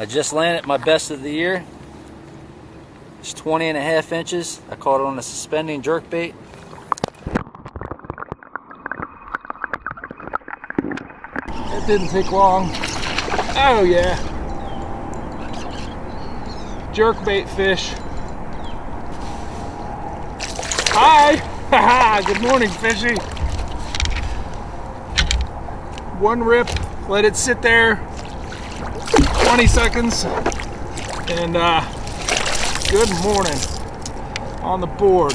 I just landed my best of the year. It's 20.5 inches. I caught it on a suspending jerkbait. It didn't take long. Oh yeah. Jerkbait fish. Hi! Haha! Good morning, fishy. One rip, let it sit there 20 seconds, and good morning on the board.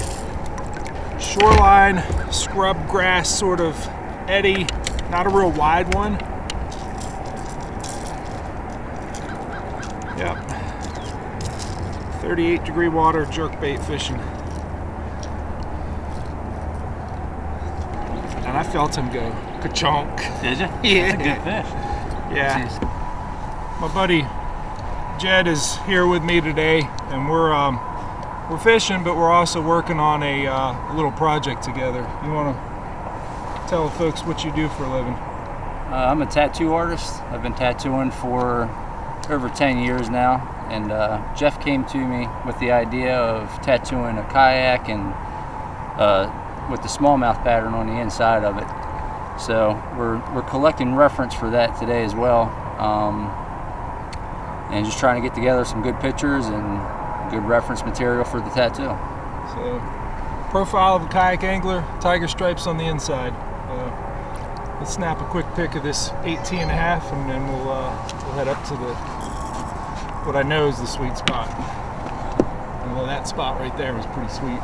Shoreline scrub grass sort of eddy, not a real wide one. Yep. 38-degree water, jerkbait fishing. And I felt him go ka-chonk. Did you? Yeah. That's a good fish. Yeah. My buddy Jed is here with me today, and we're fishing, but we're also working on a little project together. You want to tell folks what you do for a living? I'm a tattoo artist. I've been tattooing for over 10 years now, and Jeff came to me with the idea of tattooing a kayak and with the smallmouth pattern on the inside of it. So we're collecting reference for that today as well, and just trying to get together some good pictures and good reference material for the tattoo. So, profile of a kayak angler, tiger stripes on the inside. Let's snap a quick pic of this 18.5, and then we'll head up to what I know is the sweet spot. Although that spot right there was pretty sweet.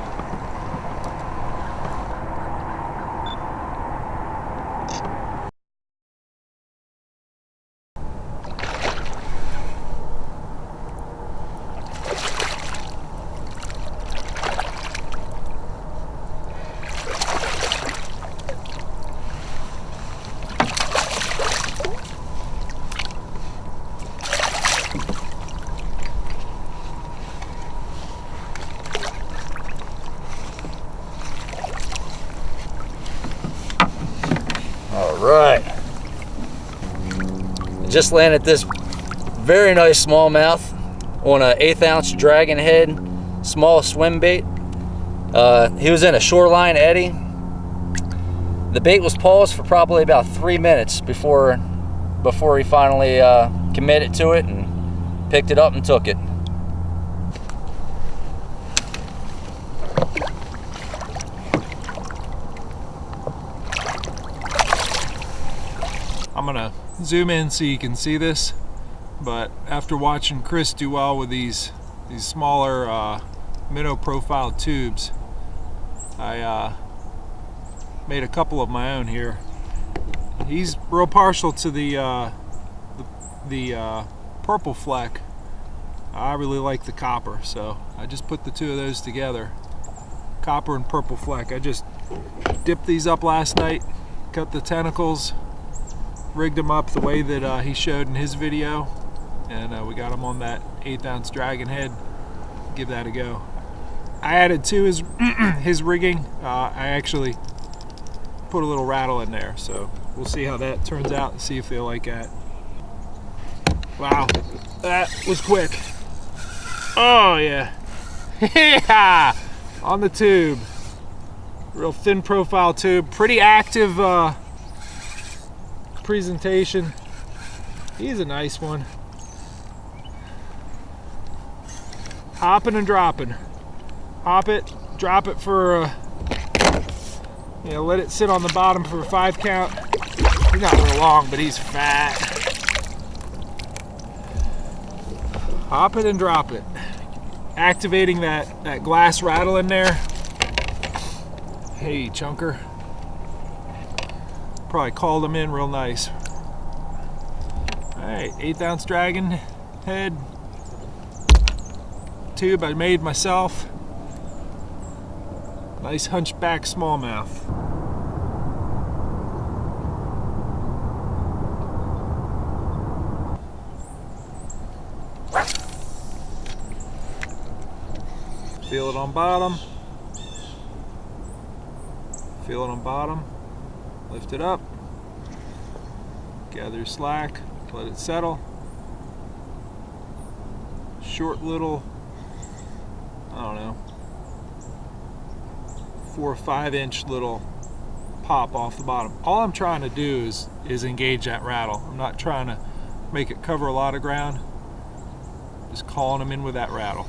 Right. I just landed this very nice smallmouth on an 1/8 ounce dragon head, small swim bait. He was in a shoreline eddy. The bait was paused for probably about 3 minutes before he finally committed to it and picked it up and took it. I'm gonna zoom in so you can see this, but after watching Chris do well with these smaller minnow profile tubes, I made a couple of my own here. He's real partial to the purple fleck. I really like the copper, so I just put the two of those together, copper and purple fleck. I just dipped these up last night, cut the tentacles, rigged them up the way that he showed in his video, and we got them on that 1/8 ounce dragon head. Give that a go. I added to his rigging. I actually put a little rattle in there, so we'll see how that turns out and see if they like that. Wow, that was quick. Oh yeah. Yeah, on the tube. Real thin profile tube, pretty active presentation. He's a nice one. Hopping and dropping. Hop it, drop it for let it sit on the bottom for a 5 count. He's not real long, but he's fat. Hop it and drop it. Activating that glass rattle in there. Hey, chunker. Probably called him in real nice. Alright, 1/8 ounce dragon head tube I made myself. Nice hunchback smallmouth. Feel it on bottom. Feel it on bottom. Lift it up. Gather slack. Let it settle. short little, I don't know, 4 or 5 inch little pop off the bottom. All I'm trying to do is engage that rattle. I'm not trying to make it cover a lot of ground. Just calling them in with that rattle.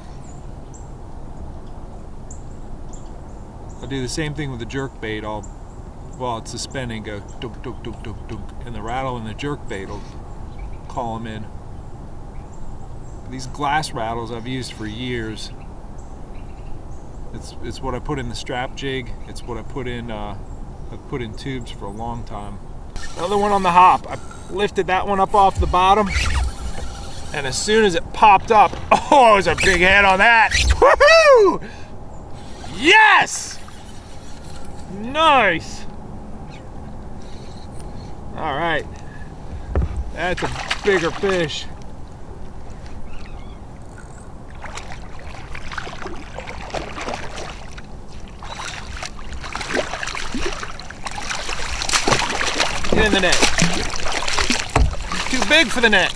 I'll do the same thing with the jerk bait. While it's suspending, go dunk, dunk, dunk, dunk, dunk, and the rattle and the jerk bait will call them in. These glass rattles I've used for years. It's what I put in the strap jig. It's what I put in. I've put in tubes for a long time. Another one on the hop. I lifted that one up off the bottom, and as soon as it popped up, oh, it was a big head on that. Woohoo! Yes! Nice. All right, that's a bigger fish. Get in the net. Too big for the net.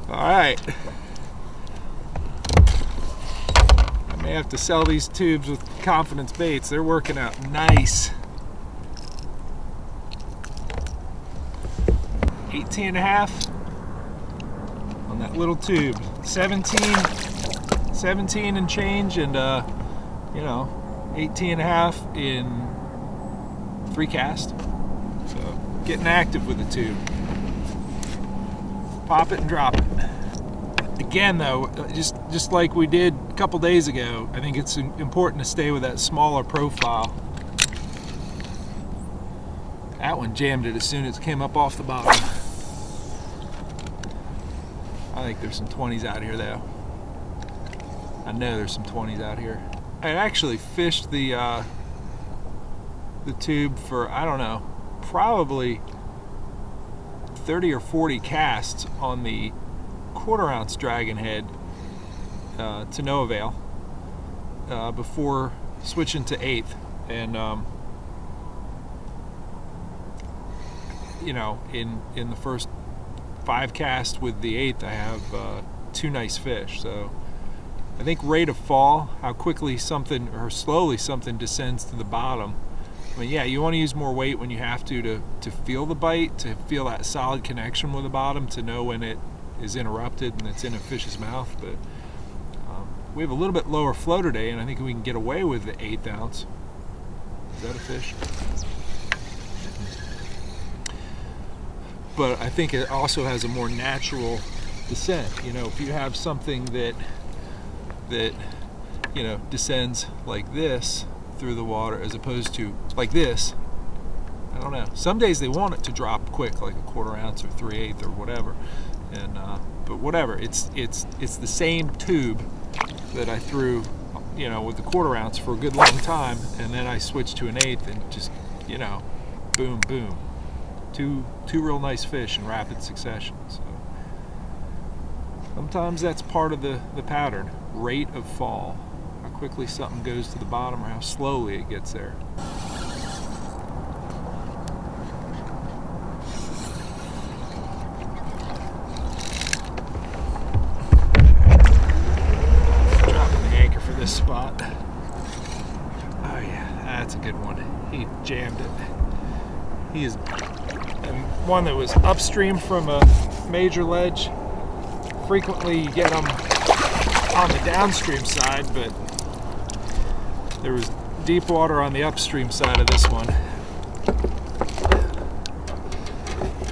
All right. I may have to sell these tubes with Confidence Baits. They're working out nice. 18.5 on that little tube. 17 and change, and 18.5 in 3 casts. So getting active with the tube. Pop it and drop it. Again though, just like we did a couple days ago, I think it's important to stay with that smaller profile. That one jammed it as soon as it came up off the bottom. I think there's some 20s out here though. I know there's some 20s out here. I actually fished the tube for, I don't know, probably 30 or 40 casts on the 1/4 ounce dragon head to no avail before switching to 1/8. And in the first 5 casts with the 1/8, I have 2 nice fish. So I think rate of fall, how quickly something or slowly something descends to the bottom. I mean, yeah, you want to use more weight when you have to feel the bite, to feel that solid connection with the bottom, to know when it is interrupted and it's in a fish's mouth. But we have a little bit lower flow today, and I think we can get away with the 1/8 ounce. Is that a fish? But I think it also has a more natural descent. If you have something that descends like this through the water as opposed to like this, I don't know. Some days they want it to drop quick, like a 1/4 ounce or 3/8 or whatever. And but whatever, it's the same tube that I threw, with the 1/4 ounce for a good long time, and then I switched to an 1/8 and just, boom, boom, two real nice fish in rapid succession. So sometimes that's part of the pattern, rate of fall, how quickly something goes to the bottom or how slowly it gets there. Spot. Oh yeah, that's a good one. He jammed it. He is one that was upstream from a major ledge. Frequently you get them on the downstream side, but there was deep water on the upstream side of this one.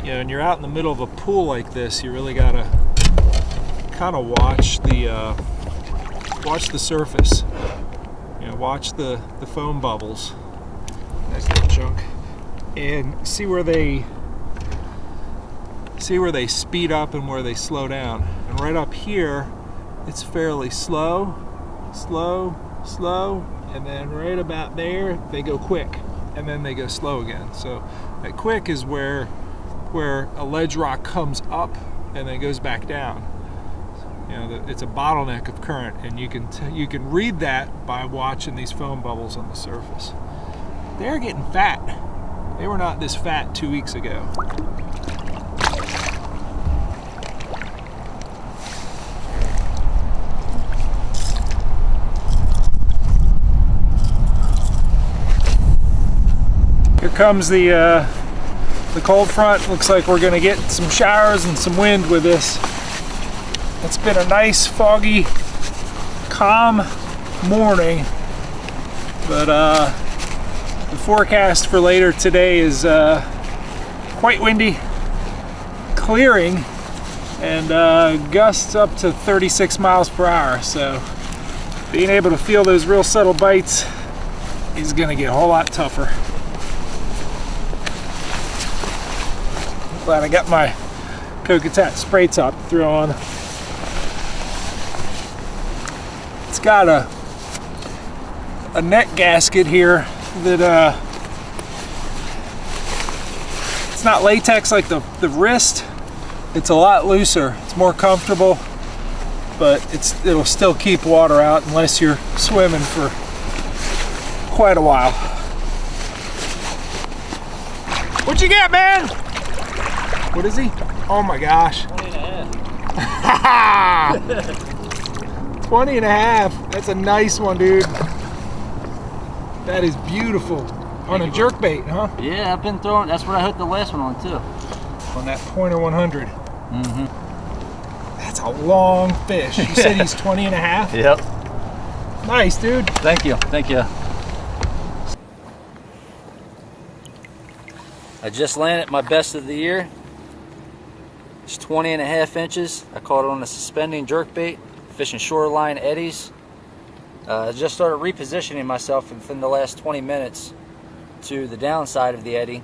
And you're out in the middle of a pool like this, you really gotta kind of watch the surface, watch the foam bubbles, that kind of junk, and see where they speed up and where they slow down. And right up here, it's fairly slow, and then right about there, they go quick, and then they go slow again. So that quick is where a ledge rock comes up and then goes back down. It's a bottleneck of current, and you can read that by watching these foam bubbles on the surface. They're getting fat. They were not this fat 2 weeks ago. Here comes the cold front. Looks like we're gonna get some showers and some wind with this. It's been a nice, foggy, calm morning, but the forecast for later today is quite windy, clearing, and gusts up to 36 miles per hour. So being able to feel those real subtle bites is gonna get a whole lot tougher. Glad I got my Cocatat spray top to throw on. It's got a neck gasket here that it's not latex like the wrist. It's a lot looser. It's more comfortable, but it'll still keep water out unless you're swimming for quite a while. What you get, man? What is he? Oh my gosh. 20 and a half. 20 and a half. That's a nice one, dude. That is beautiful. On a jerkbait, huh? Yeah, I've been throwing, that's what I hooked the last one on too. On that Pointer 100. Mm-hmm. That's a long fish. You said he's 20 and a half? Yep. Nice, dude. Thank you, thank you. I just landed my best of the year. It's 20 and a half inches. I caught it on a suspending jerkbait, fishing shoreline eddies. I just started repositioning myself within the last 20 minutes to the downside of the eddy.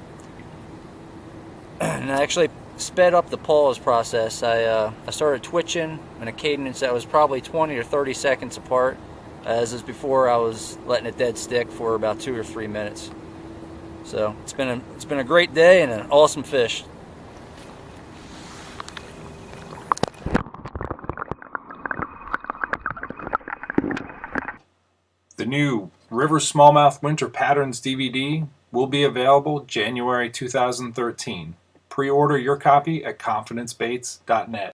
And I actually sped up the pause process. I started twitching in a cadence that was probably 20 or 30 seconds apart. As is before, I was letting it dead stick for about 2 or 3 minutes. So it's been a great day and an awesome fish. The new River Smallmouth Winter Patterns DVD will be available January 2013. Pre-order your copy at confidencebaits.net.